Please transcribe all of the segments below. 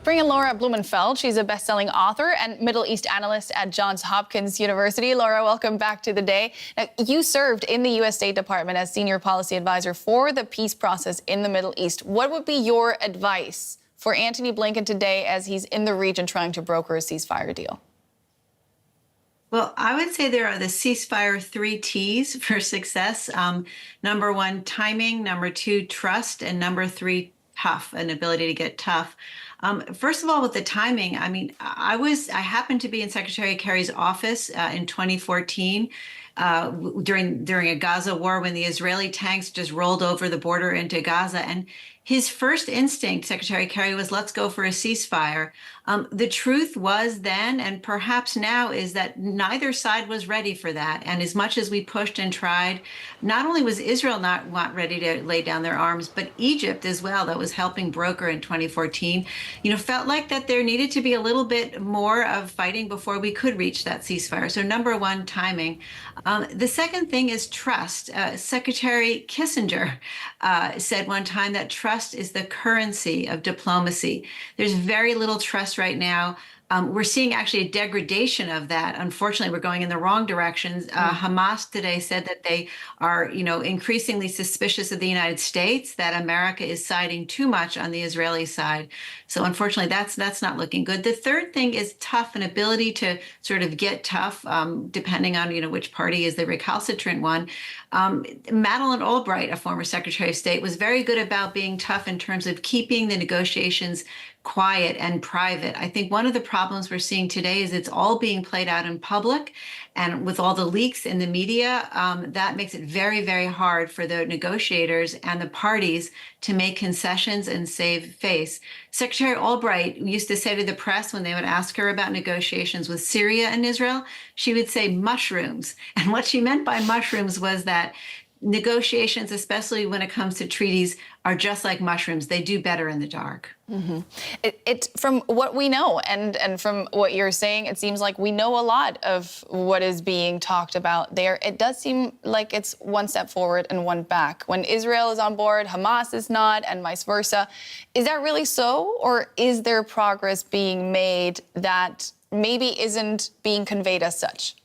bring in Laura Blumenfeld. She's a best-selling author and Middle East analyst at Johns Hopkins University. Laura, welcome back to the day. Now, you served in the U.S. State Department as senior policy advisor for the peace process in the Middle East. What would be your advice for Antony Blinken today as he's in the region trying to broker a ceasefire deal? Well, I would say there are the ceasefire 3 T's for success. Number 1, timing. Number 2, trust. And number 3, tough, an ability to get tough. First of all, with the timing, I mean, I happened to be in Secretary Kerry's office in 2014 during a Gaza war when the Israeli tanks just rolled over the border into Gaza. And his first instinct, Secretary Kerry, was let's go for a ceasefire. The truth was then, and perhaps now, is that neither side was ready for that. And as much as we pushed and tried, not only was Israel not ready to lay down their arms, but Egypt as well, that was helping broker in 2014, felt like that there needed to be a little bit more of fighting before we could reach that ceasefire. So number 1, timing. The second thing is trust. Secretary Kissinger said one time that trust is the currency of diplomacy. There's very little trust right now. We're seeing actually a degradation of that. Unfortunately, we're going in the wrong directions. Hamas today said that they are, increasingly suspicious of the United States, that America is siding too much on the Israeli side. So unfortunately, that's not looking good. The third thing is tough, an ability to sort of get tough, depending on, which party is the recalcitrant one. Madeleine Albright, a former Secretary of State, was very good about being tough in terms of keeping the negotiations quiet and private. I think one of the problems we're seeing today is it's all being played out in public, and with all the leaks in the media, that makes it very, very hard for the negotiators and the parties to make concessions and save face. Secretary Albright used to say to the press when they would ask her about negotiations with Syria and Israel, she would say mushrooms. And what she meant by mushrooms was that negotiations, especially when it comes to treaties, are just like mushrooms. They do better in the dark. Mm-hmm. It's from what we know and from what you're saying, it seems like we know a lot of what is being talked about there. It does seem like it's one step forward and one back. When Israel is on board, Hamas is not, and vice versa. Is that really so? Or is there progress being made that maybe isn't being conveyed as such?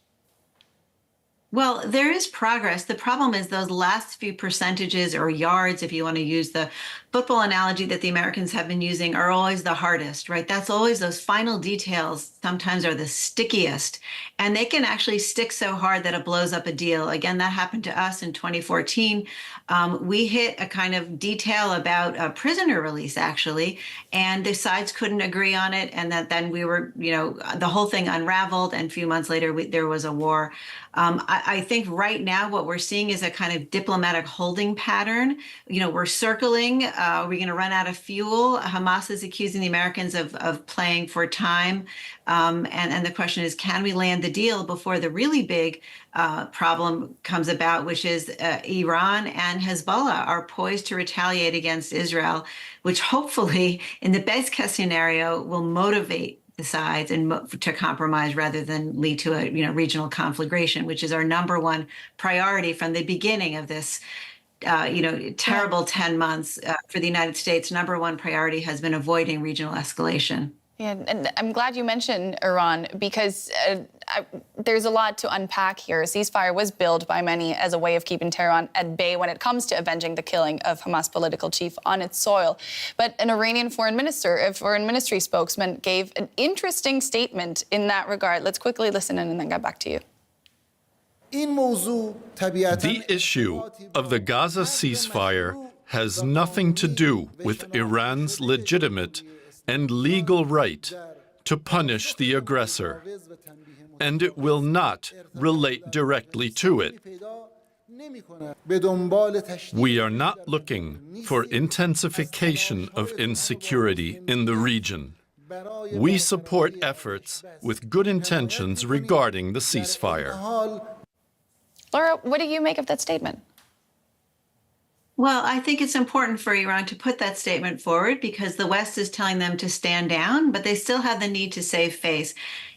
Well, there is progress. The problem is those last few percentages or yards, if you want to use the football analogy that the Americans have been using, are always the hardest, right? That's always those final details sometimes are the stickiest. And they can actually stick so hard that it blows up a deal. Again, that happened to us in 2014. We hit a kind of detail about a prisoner release, actually, and the sides couldn't agree on it. And that then we were, the whole thing unraveled. And a few months later, there was a war. I think right now what we're seeing is a kind of diplomatic holding pattern. We're circling. Are we going to run out of fuel? Hamas is accusing the Americans of playing for time. And the question is, can we land the deal before the really big problem comes about, which is Iran and Hezbollah are poised to retaliate against Israel, which hopefully, in the best case scenario, will motivate the sides and to compromise rather than lead to a regional conflagration, which is our number 1 priority from the beginning of this terrible 10 months for the United States. Number 1 priority has been avoiding regional escalation. Yeah, and I'm glad you mentioned Iran because there's a lot to unpack here. A ceasefire was billed by many as a way of keeping Tehran at bay when it comes to avenging the killing of Hamas political chief on its soil. But an Iranian foreign ministry spokesman gave an interesting statement in that regard. Let's quickly listen in and then get back to you. The issue of the Gaza ceasefire has nothing to do with Iran's legitimate and legal right to punish the aggressor, and it will not relate directly to it. We are not looking for intensification of insecurity in the region. We support efforts with good intentions regarding the ceasefire. Laura, what do you make of that statement? Well, I think it's important for Iran to put that statement forward because the West is telling them to stand down, but they still have the need to save face.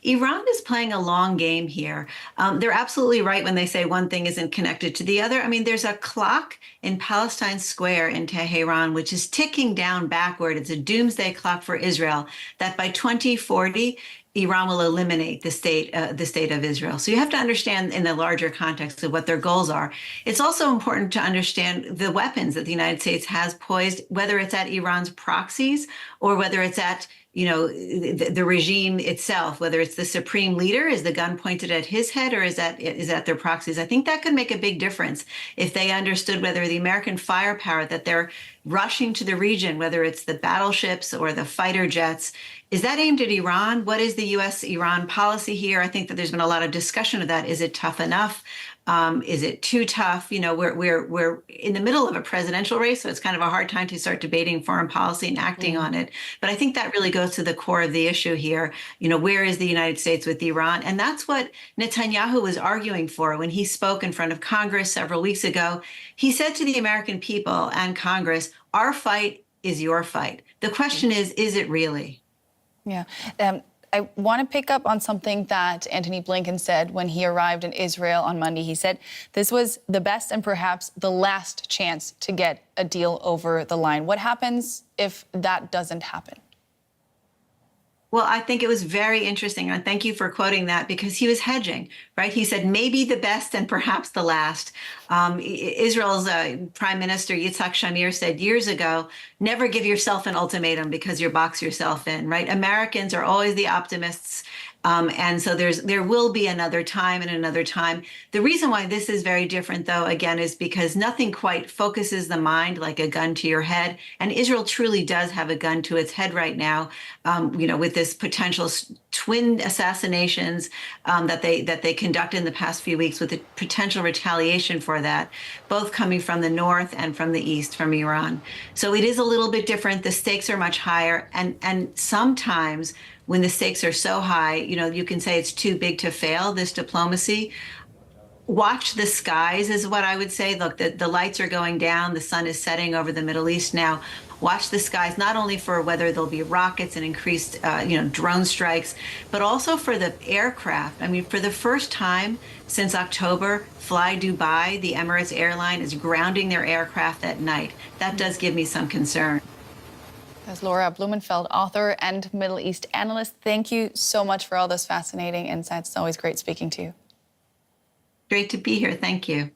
Iran is playing a long game here. They're absolutely right when they say one thing isn't connected to the other. I mean, there's a clock in Palestine Square in Tehran, which is ticking down backward. It's a doomsday clock for Israel that by 2040, Iran will eliminate the state of Israel. So you have to understand in the larger context of what their goals are. It's also important to understand the weapons that the United States has poised, whether it's at Iran's proxies or whether it's at the regime itself, whether it's the supreme leader, is the gun pointed at his head, or is that their proxies? I think that could make a big difference if they understood whether the American firepower that they're rushing to the region, whether it's the battleships or the fighter jets, is that aimed at Iran? What is the U.S.-Iran policy here? I think that there's been a lot of discussion of that. Is it tough enough? Is it too tough? We're in the middle of a presidential race, so it's kind of a hard time to start debating foreign policy and acting on it. But I think that really goes to the core of the issue here. Where is the United States with Iran? And that's what Netanyahu was arguing for when he spoke in front of Congress several weeks ago. He said to the American people and Congress, our fight is your fight. The question is it really? Yeah. I want to pick up on something that Antony Blinken said when he arrived in Israel on Monday. He said this was the best and perhaps the last chance to get a deal over the line. What happens if that doesn't happen? Well, I think it was very interesting, and thank you for quoting that, because he was hedging, right? He said maybe the best and perhaps the last. Israel's Prime Minister Yitzhak Shamir said years ago, never give yourself an ultimatum because you box yourself in, right? Americans are always the optimists. And so there will be another time and another time. The reason why this is very different, though, again, is because nothing quite focuses the mind like a gun to your head. And Israel truly does have a gun to its head right now, with this potential twin assassinations that they conducted in the past few weeks, with the potential retaliation for that, both coming from the north and from the east, from Iran. So it is a little bit different. The stakes are much higher. And sometimes when the stakes are so high, you can say it's too big to fail, this diplomacy. Watch the skies is what I would say. Look, the lights are going down. The sun is setting over the Middle East now. Watch the skies, not only for whether there'll be rockets and increased, drone strikes, but also for the aircraft. I mean, for the first time since October, Fly Dubai, the Emirates airline, is grounding their aircraft at night. That does give me some concern. As Laura Blumenfeld, author and Middle East analyst, thank you so much for all those fascinating insights. It's always great speaking to you. Great to be here. Thank you.